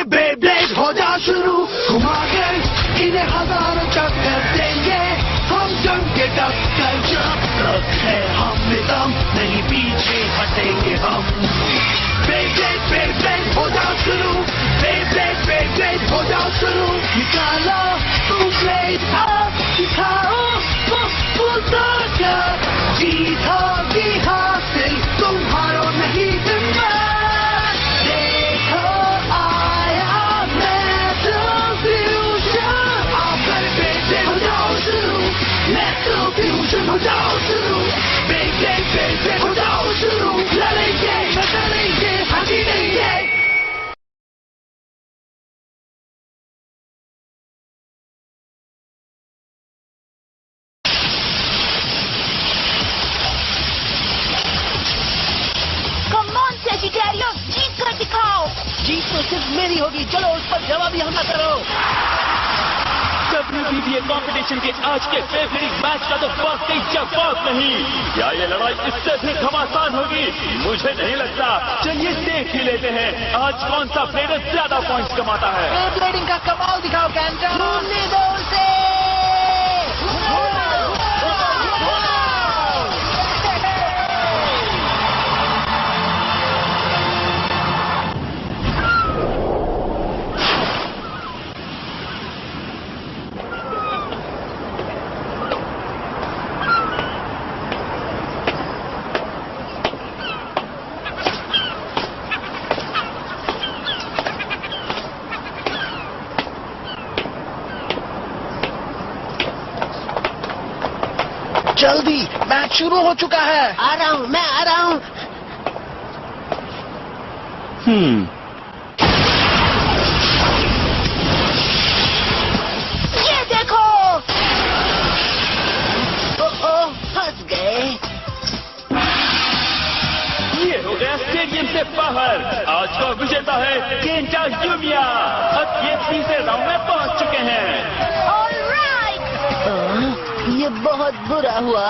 Beyblade हो जा शुरू, घुमा के इन्हें हजारों चक्कर देंगे हम, जंग के टक्कर जब तक है हम में दम, नहीं पीछे हटेंगे हम। बेब्लेड बेब्लेड हो जा शुरू, बेब्लेड बेब्लेड हो जा शुरू, निकालो तुम ब्लेड अब, दिखाओ ताकत, जीत होगी हासिल, तुम्हारो नहीं हिम्मत, देखो आया मेटल फ्यूजन, आप बेब्लेड हो जाओ शुरू, मेटल फ्यूजन हो जाओ शुरू, बेब्लेड बेब्लेड हो जाओ शुरू, लड़ेंगे बदलेंगे हटी देंगे। जीत कर दिखाओ। जीत तो सिर्फ मेरी होगी, चलो उस पर जवाबी हमला करो। WBBA कंपटीशन के आज के फेवरेट मैच का तो वाकई जवाब नहीं। क्या ये लड़ाई इससे भी घमासान होगी? मुझे नहीं लगता। चलिए देख ही लेते हैं आज कौन सा प्लेयर ज्यादा पॉइंट्स कमाता है। बेब्लेडिंग का कमाल दिखाओ कैंटा। जल्दी, मैच शुरू हो चुका है। आ रहा हूँ, मैं आ रहा हूँ। ये देखो। फंस गए। ये हो गया स्टेडियम से बाहर। आज का विजेता है केंटा यूमिया। अब ये तीसरे राउंड में पहुंच चुके हैं। ये बहुत बुरा हुआ।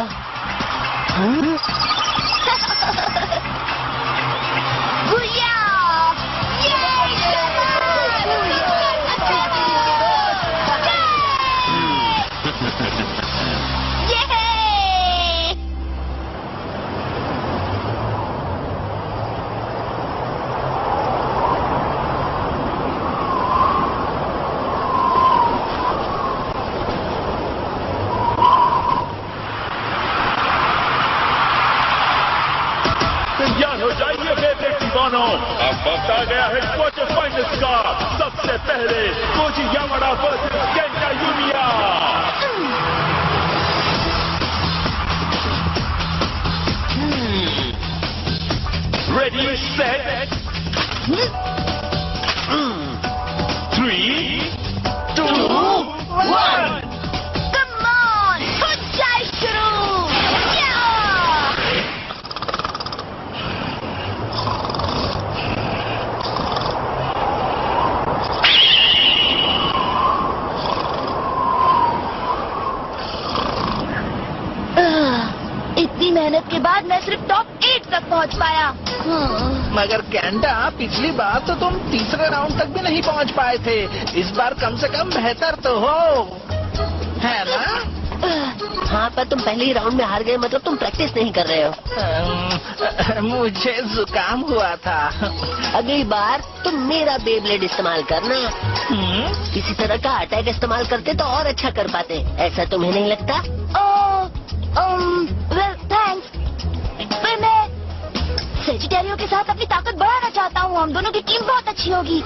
तैयार हो जाइए बेबलेड दीवानों। अब वक्त आ गया है क्वार्टर फाइनल्स का। सबसे पहले Koichi Yamada versus Kenta Yumiya. Ready set 3, 2, 1। इतनी मेहनत के बाद मैं सिर्फ टॉप 8 तक पहुंच पाया। मगर कैंटा, पिछली बार तो तुम तीसरे राउंड तक भी नहीं पहुंच पाए थे। इस बार कम से कम बेहतर तो हो, है ना? हाँ, पर तुम पहले ही राउंड में हार गए, मतलब तुम प्रैक्टिस नहीं कर रहे हो। मुझे जुकाम हुआ था। अगली बार तुम मेरा बेब्लेड इस्तेमाल करना। किसी तरह का अटैक इस्तेमाल करते तो और अच्छा कर पाते। ऐसा तुम्हें नहीं लगता? Well thanks. पर मैं सेजिटेरियो के साथ अपनी ताकत बढ़ाना चाहता हूँ। हम दोनों की टीम बहुत अच्छी होगी।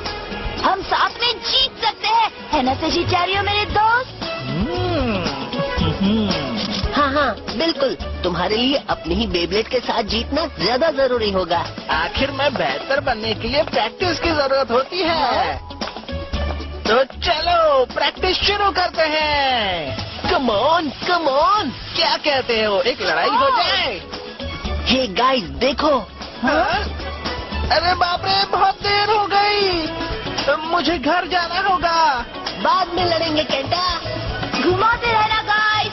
हम साथ में जीत सकते हैं, है ना सेजिटेरियो मेरे दोस्त? हाँ हाँ बिल्कुल। तुम्हारे लिए अपने ही बेब्लेड के साथ जीतना ज्यादा जरूरी होगा। आखिर में बेहतर बनने के लिए प्रैक्टिस की जरूरत होती है। तो चलो प्रैक्टिस शुरू करते हैं। कम ऑन कम ऑन, क्या कहते हो, एक लड़ाई हो जाए? हे गाइस देखो। हाँ? अरे बाप रे, बहुत देर हो गई। मुझे घर जाना होगा। बाद में लड़ेंगे केंटा। घुमाते रहना गाइस।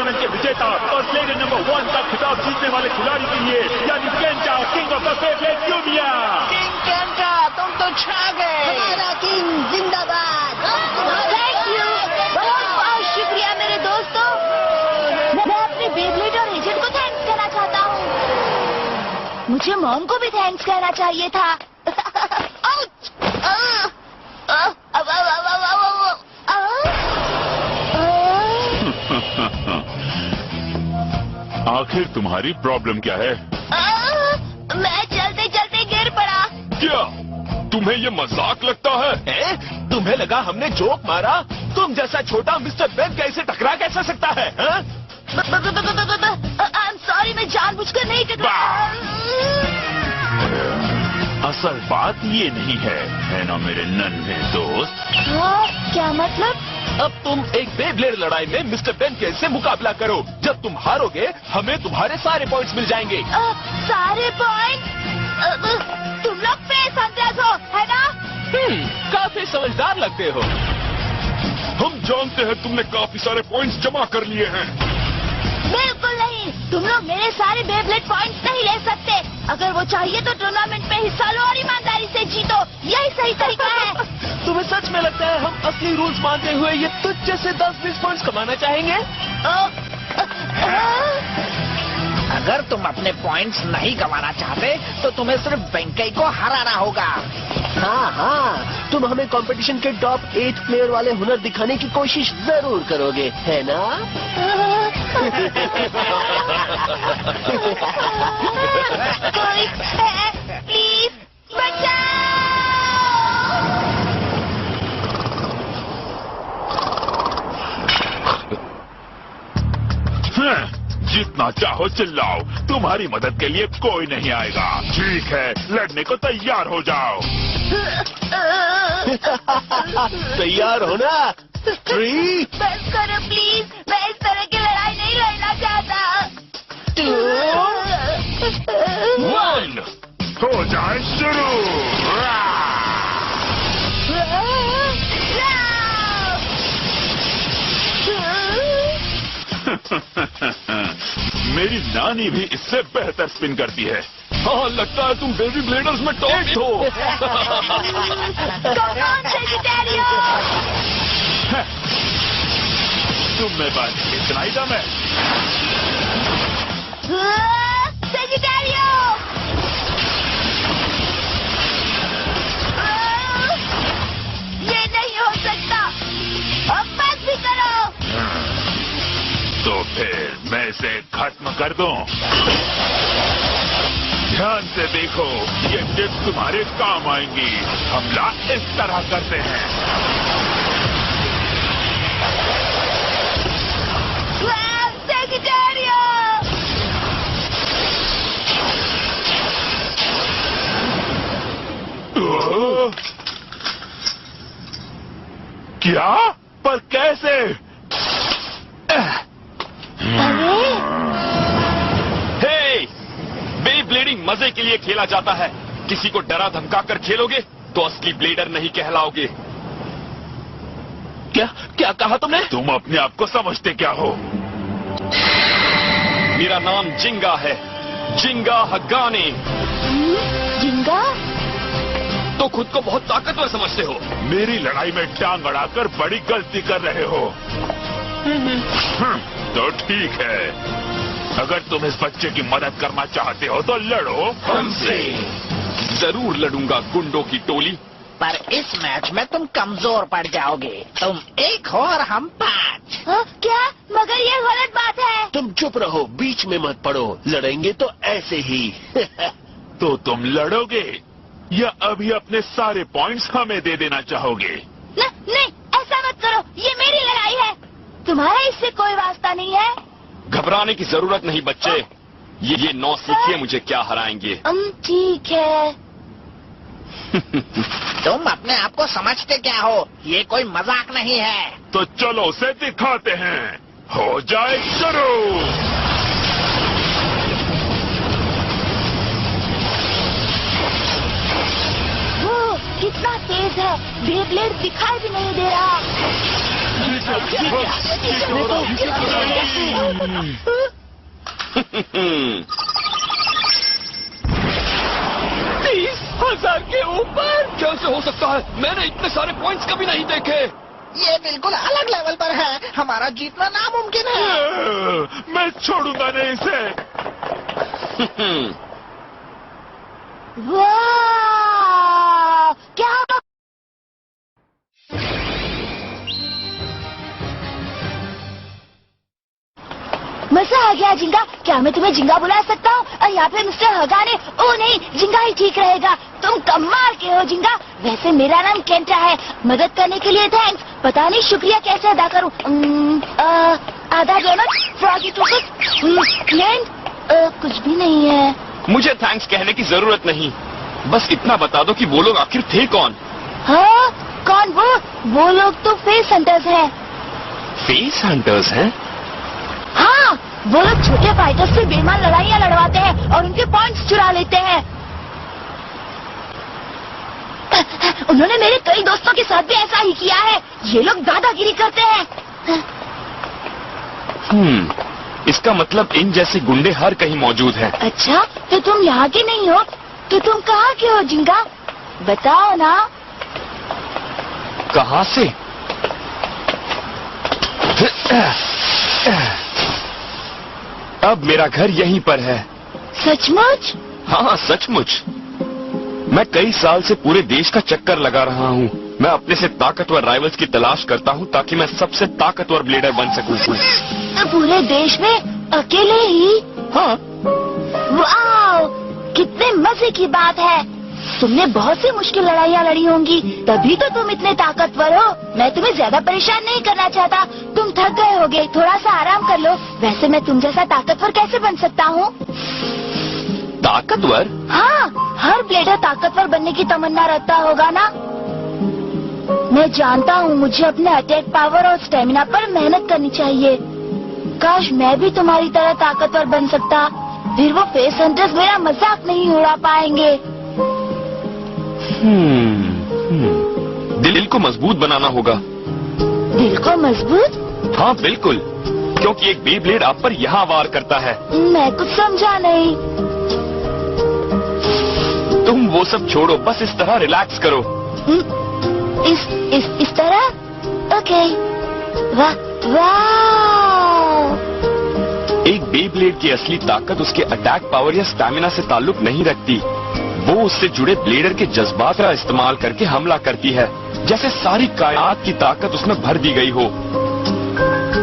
टूर्नामेंट के विजेता और प्लेयर नंबर 1 का खिताब जीतने वाले खिलाड़ी के लिए यानी Kenta king of the Beyblade दुनिया। किंग केंटा, तुम तो छा गए। हमारा किंग जिंदाबाद। थैंक यू, बहुत बहुत शुक्रिया मेरे दोस्तों। मैं अपने बेब्लेड और एजेंट को थैंक्स कहना चाहता हूँ। मुझे मॉम को भी थैंक्स कहना चाहिए था। आखिर तुम्हारी प्रॉब्लम क्या है? मैं चलते चलते गिर पड़ा। क्या तुम्हें ये मजाक लगता है? तुम्हें लगा हमने जोक मारा? तुम जैसा छोटा मिस्टर बेन कैसे टकरा कैसा सकता है? आई एम सॉरी, मैं जानबूझकर नहीं टकराया। असल बात ये नहीं है ना मेरे नन्हे दोस्त? क्या मतलब? अब तुम एक बेब्लेड लड़ाई में मिस्टर बेन से मुकाबला करो। जब तुम हारोगे हमें तुम्हारे सारे पॉइंट्स मिल जाएंगे। सारे पॉइंट? तुम लोग फेस हंटर्स हो, है ना? काफी समझदार लगते हो। हम जानते हैं तुमने काफी सारे पॉइंट्स जमा कर लिए हैं। बिल्कुल नहीं, तुम लोग मेरे सारे बेब्लेड पॉइंट्स नहीं ले सकते। अगर वो चाहिए तो टूर्नामेंट में हिस्सा लो और ईमानदारी से जीतो, यही सही तरीका है। तुम्हें सच में लगता है हम असली रूल्स मानते हुए ये तुझ जैसे 10-20 पॉइंट्स कमाना चाहेंगे? अगर तुम अपने पॉइंट्स नहीं गंवाना चाहते तो तुम्हें सिर्फ वेंकई को हराना होगा। हाँ, तुम हमें कंपटीशन के टॉप 8 प्लेयर वाले हुनर दिखाने की कोशिश जरूर करोगे, है ना? कोई है, प्लीज बचाओ। जितना चाहो चिल्लाओ, तुम्हारी मदद के लिए कोई नहीं आएगा। ठीक है, लड़ने को तैयार हो जाओ। तैयार हो ना? 3, बस करो प्लीज, मैं इस तरह की लड़ाई नहीं लड़ना चाहता। 2, 1 हो जाए शुरू। मेरी नानी भी इससे बेहतर स्पिन करती है। हाँ, लगता है तुम बेबी ब्लेडर्स में टॉप हो। तुम में बस इतना ही दम है। सेजिटेरियो! ये नहीं हो सकता, अब बस भी करो। तो फिर मैं इसे खत्म कर दूं। ध्यान से देखो, ये टिप्स तुम्हारे काम आएंगी। हमला इस तरह करते हैं। सेजिटेरियो! क्या? पर कैसे? बेब्लेडिंग मजे के लिए खेला जाता है। किसी को डरा धमका कर खेलोगे तो असली ब्लेडर नहीं कहलाओगे। क्या कहा तुमने? तुम अपने आप को समझते क्या हो? मेरा नाम जिंगा है, जिंगा हगाने। जिंगा? तो खुद को बहुत ताकतवर समझते हो। मेरी लड़ाई में टांग अड़ाकर बड़ी गलती कर रहे हो। तो ठीक है, अगर तुम इस बच्चे की मदद करना चाहते हो तो लड़ो हमसे। जरूर लड़ूंगा गुंडों की टोली। पर इस मैच में तुम कमजोर पड़ जाओगे। तुम 1 हो और हम 5। क्या? मगर ये गलत बात है। तुम चुप रहो, बीच में मत पड़ो। लड़ेंगे तो ऐसे ही। तो तुम लड़ोगे या अभी अपने सारे पॉइंट्स हमें दे देना चाहोगे? नहीं, ऐसा मत करो, ये मेरी लड़ाई है। तुम्हारा इससे कोई वास्ता नहीं है। घबराने की जरूरत नहीं बच्चे, ये 9 सीखिए मुझे क्या हराएंगे। ठीक है। तुम अपने आप को समझते क्या हो? ये कोई मजाक नहीं है। तो चलो उसे दिखाते हैं। हो जाए शुरू। वो कितना तेज है, बेब्लेड दिखाई भी नहीं दे रहा। $30,000 के ऊपर कैसे हो सकता है? मैंने इतने सारे पॉइंट्स कभी नहीं देखे। ये बिल्कुल अलग लेवल पर है। हमारा जीतना नामुमकिन है। मैं छोड़ूंगा नहीं इसे। वाह! क्या मजा आ गया जिंगा। क्या मैं तुम्हें जिंगा बुला सकता हूँ? और यहाँ पे मिस्टर हगाने? ओ नहीं, जिंगा ही ठीक रहेगा। तुम कमाल के हो जिंगा। वैसे मेरा नाम केंटा है। मदद करने के लिए थैंक्स। पता नहीं शुक्रिया कैसे अदा करूँ। आधा डोनट, फ्रॉगी टोस्ट, प्लेन, कुछ भी नहीं है। मुझे थैंक्स कहने की जरूरत नहीं। बस इतना बता दो कि वो लोग आखिर थे कौन? हाँ, कौन वो? वो लोग तो फेस हंटर्स हैं। फेस हंटर्स हैं? हाँ, वो लोग छोटे फाइटर्स से बेईमान लड़ाइयाँ लड़वाते हैं और उनके पॉइंट्स चुरा लेते हैं। उन्होंने मेरे कई दोस्तों के साथ भी ऐसा ही किया है। ये लोग दादागिरी करते हैं। इसका मतलब इन जैसे गुंडे हर कहीं मौजूद हैं। अच्छा, तो तुम यहाँ के नहीं हो? तो तुम कहाँ के हो जिंगा? बताओ ना। कहाँ से? अब मेरा घर यहीं पर है। सचमुच? हाँ, सचमुच। मैं कई साल से पूरे देश का चक्कर लगा रहा हूँ। मैं अपने से ताकतवर राइवल्स की तलाश करता हूँ ताकि मैं सबसे ताकतवर ब्लेडर बन सकूँ। पूरे देश में अकेले ही? हाँ। वाह, कितने मजे की बात है। तुमने बहुत सी मुश्किल लड़ाइयाँ लड़ी होंगी, तभी तो तुम इतने ताकतवर हो। मैं तुम्हें ज्यादा परेशान नहीं करना चाहता। तुम थक गए होगे, थोड़ा सा आराम कर लो। वैसे मैं तुम जैसा ताकतवर कैसे बन सकता हूँ? ताकतवर? हाँ, हर ब्लेडर ताकतवर बनने की तमन्ना रखता होगा ना। मैं जानता हूँ मुझे अपने अटैक पावर और स्टेमिना पर मेहनत करनी चाहिए। काश मैं भी तुम्हारी तरह ताकतवर बन सकता। फिर वो फेस हंटर्स मेरा मजाक नहीं उड़ा पाएंगे। दिल को मजबूत बनाना होगा। दिल को मजबूत? हाँ बिल्कुल, क्योंकि एक बी ब्लेड आप पर यहाँ वार करता है। मैं कुछ समझा नहीं। तुम वो सब छोड़ो, बस इस तरह रिलैक्स करो। इस तरह? ओके। वाह वाह। एक बी ब्लेड की असली ताकत उसके अटैक पावर या स्टैमिना से ताल्लुक नहीं रखती। वो उससे जुड़े ब्लेडर के जज्बात का इस्तेमाल करके हमला करती है, जैसे सारी कायनात की ताकत उसमें भर दी गई हो।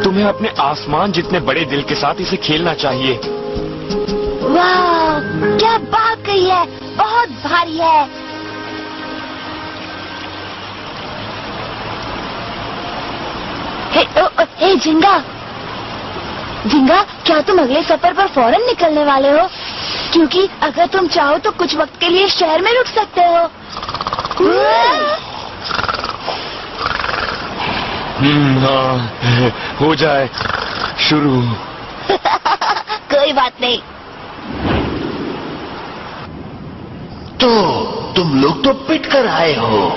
तुम्हें अपने आसमान जितने बड़े दिल के साथ इसे खेलना चाहिए। वाह, क्या बात कही है। बहुत भारी है। हे जिंगा, जिंगा, क्या तुम अगले सफर पर फौरन निकलने वाले हो? क्योंकि अगर तुम चाहो तो कुछ वक्त के लिए शहर में रुक सकते हो। हाँ, हो जाए शुरू। कोई बात नहीं। तो तुम लोग तो पिट कर आए हो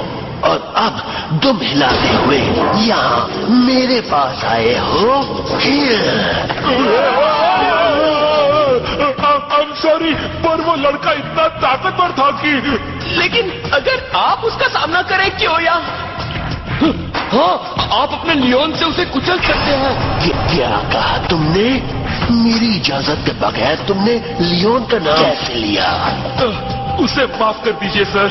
और अब दुम हिलाते हुए यहाँ मेरे पास आए हो। I'm sorry, पर वो लड़का इतना ताकतवर था कि। लेकिन अगर आप उसका सामना करें क्यों या? हाँ, आप अपने लियोन से उसे कुचल सकते हैं। क्या कहा तुमने? मेरी इजाजत के बगैर तुमने लियोन का नाम कैसे लिया? उसे माफ कर दीजिए सर।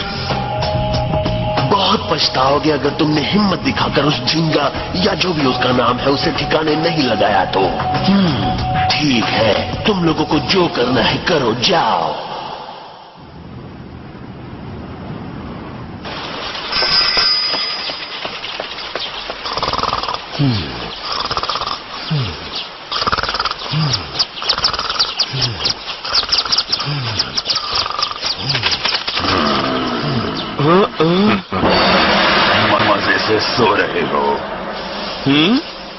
बहुत पछताओगे अगर तुमने हिम्मत दिखाकर उस झिंगा या जो भी उसका नाम है उसे ठिकाने नहीं लगाया तो। ठीक है, तुम लोगों को जो करना है करो, जाओ। मजे से सो रहे हो?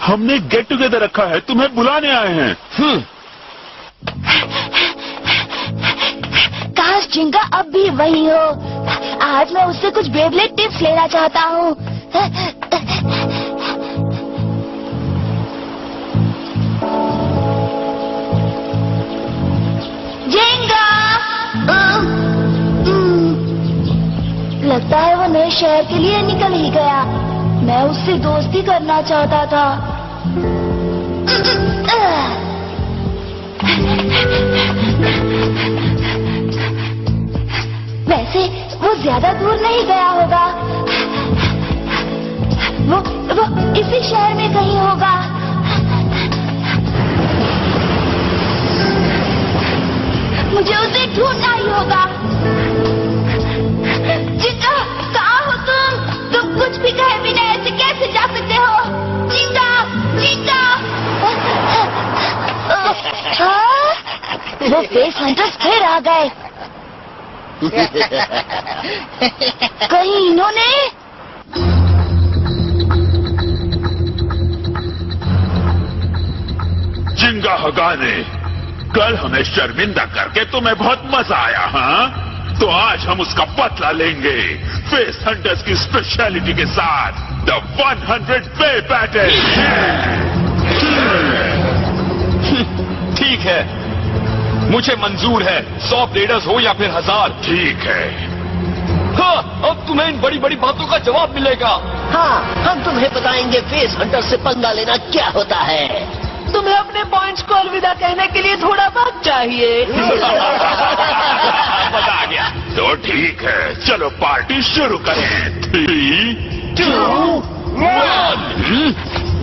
हमने गेट टुगेदर रखा है, तुम्हें बुलाने आए हैं। काश जिंगा अब भी वही हो। आज मैं उससे कुछ बेब्लेड टिप्स लेना चाहता हूँ। लिए निकल ही गया। मैं उससे दोस्ती करना चाहता था। वैसे वो ज्यादा दूर नहीं गया होगा। वो इसी शहर में कहीं होगा। मुझे उसे ढूंढना ही होगा। जिंगा, कहाँ हो तुम? तुम कुछ भी कहे बिना ऐसे कैसे जा सकते हो? जिंगा, जिंगा। वो फेस हंटर्स फिर आ गए। कहीं इन्होंने जिंगा हगाने, कल हमें शर्मिंदा करके तुम्हें बहुत मजा आया, हाँ? तो आज हम उसका बदला लेंगे फेस हंटर्स की स्पेशलिटी के साथ, द 100 पे बैटल। ठीक है, मुझे मंजूर है, 100 ब्लेडर्स हो या फिर 1000। ठीक है। हाँ, अब तुम्हें इन बड़ी बड़ी बातों का जवाब मिलेगा। हाँ, हम तुम्हें बताएंगे फेस हंटर से पंगा लेना क्या होता है। तुम्हें अपने पॉइंट्स को अलविदा कहने के लिए थोड़ा वक्त चाहिए। मजा आ गया। तो ठीक है, चलो पार्टी शुरू करें। 3, 2, 1।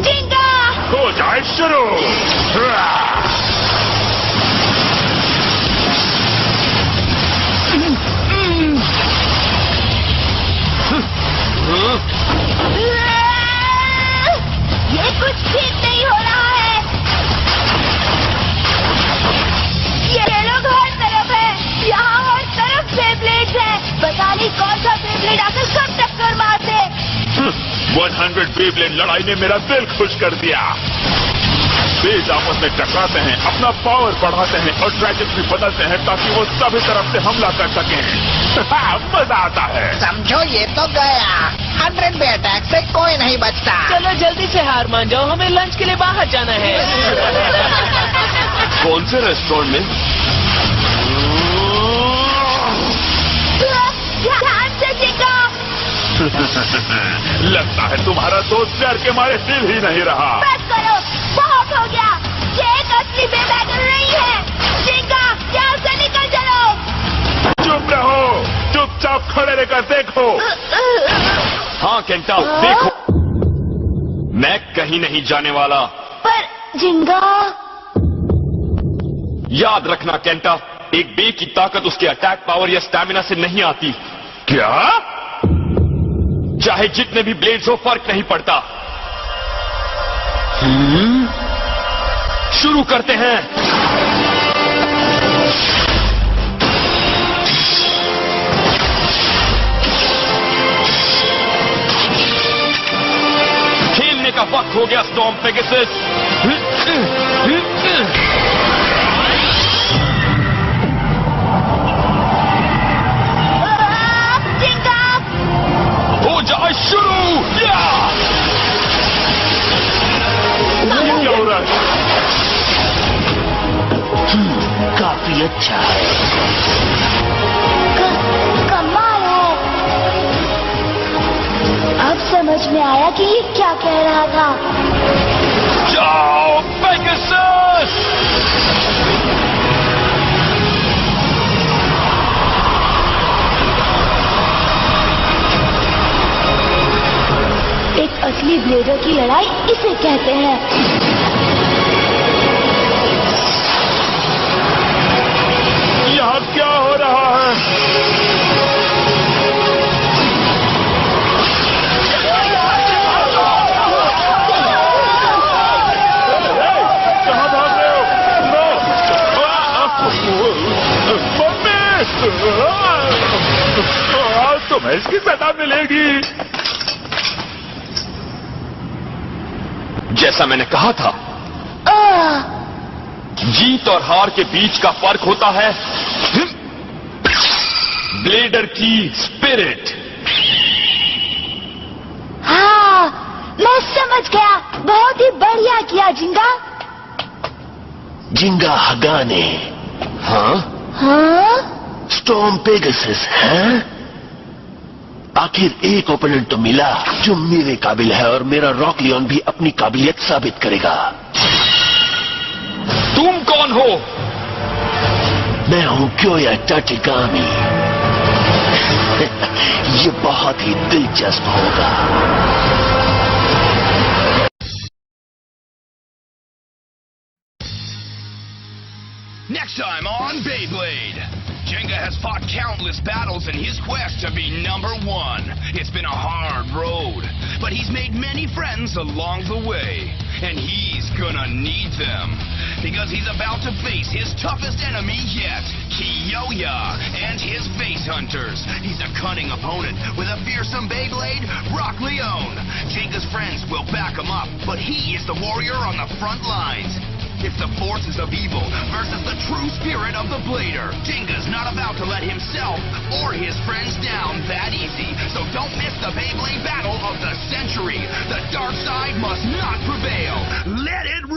जिंगा! हो जाए शुरू। ये कुछ ठीक नहीं हो रहा है। ये लोग हर तरफ है। यहाँ हर तरफ से ब्लेड्स है। पता नहीं कौन सा ब्लेड आकर कब टक्कर मारते। 100 बेब्लेड लड़ाई ने मेरा दिल खुश कर दिया। बेज आपस में टकराते हैं, अपना पावर बढ़ाते हैं और ट्रैजेक्टरी बदलते हैं ताकि वो सभी तरफ से हमला कर सकें। मजा आता है। समझो, ये तो गया। 100 पे अटैक से कोई नहीं बचता। चलो जल्दी से हार मान जाओ, हमें लंच के लिए बाहर जाना है। कौन से रेस्टोरेंट में? ध्यान से जिंगा! लगता है तुम्हारा दोस्त डर के मारे हिल ही नहीं रहा। बस करो, बहुत हो गया। ये एक असली बेबैटल नहीं है। जिंगा, यहाँ से निकल चलो। चुप रहो, चुपचाप खड़े रहकर देखो। हाँ केंटा, देखो, मैं कहीं नहीं जाने वाला। पर जिंगा, याद रखना केंटा, एक बे की ताकत उसके अटैक पावर या स्टैमिना से नहीं आती। क्या? चाहे जितने भी ब्लेड्स हो, फर्क नहीं पड़ता। शुरू करते हैं। खेलने का वक्त हो गया स्टॉर्म पेगासस। जिंगा! हो जाए शुरू। क्या हो रहा है? काफी अच्छा है। कमाल है। अब समझ में आया कि ये क्या कह रहा था। जाओ पेगासस! एक असली ब्लेडर की लड़ाई इसे कहते हैं। यहाँ क्या हो रहा है? कहाँ भाग रहे हो? मम्मी! तुम्हें इसकी सजा मिलेगी। जैसा मैंने कहा था, जीत और हार के बीच का फर्क होता है ब्लेडर की स्पिरिट। हाँ, मैं समझ गया। बहुत ही बढ़िया किया जिंगा। जिंगा हगाने। हाँ? हाँ? स्टॉर्म पेगासस, हैं? आखिर एक ओपोनेंट तो मिला जो मेरे काबिल है और मेरा रॉक लियोन भी अपनी काबिलियत साबित करेगा। तुम कौन हो? मैं हूं क्योया टाटिगामी। ये बहुत ही दिलचस्प होगा। Next time on Beyblade, Jenga has fought countless battles in his quest to be #1. It's been a hard road, but he's made many friends along the way, and he's gonna need them, because he's about to face his toughest enemy yet, Kiyoya and his Face Hunters. He's a cunning opponent with a fearsome Beyblade, Rock Leone. Jenga's friends will back him up, but he is the warrior on the front lines. It's the forces of evil versus the true spirit of the Blader. Jenga's not about to let himself or his friends down that easy. So don't miss the Beyblade battle of the century. The dark side must not prevail. Let it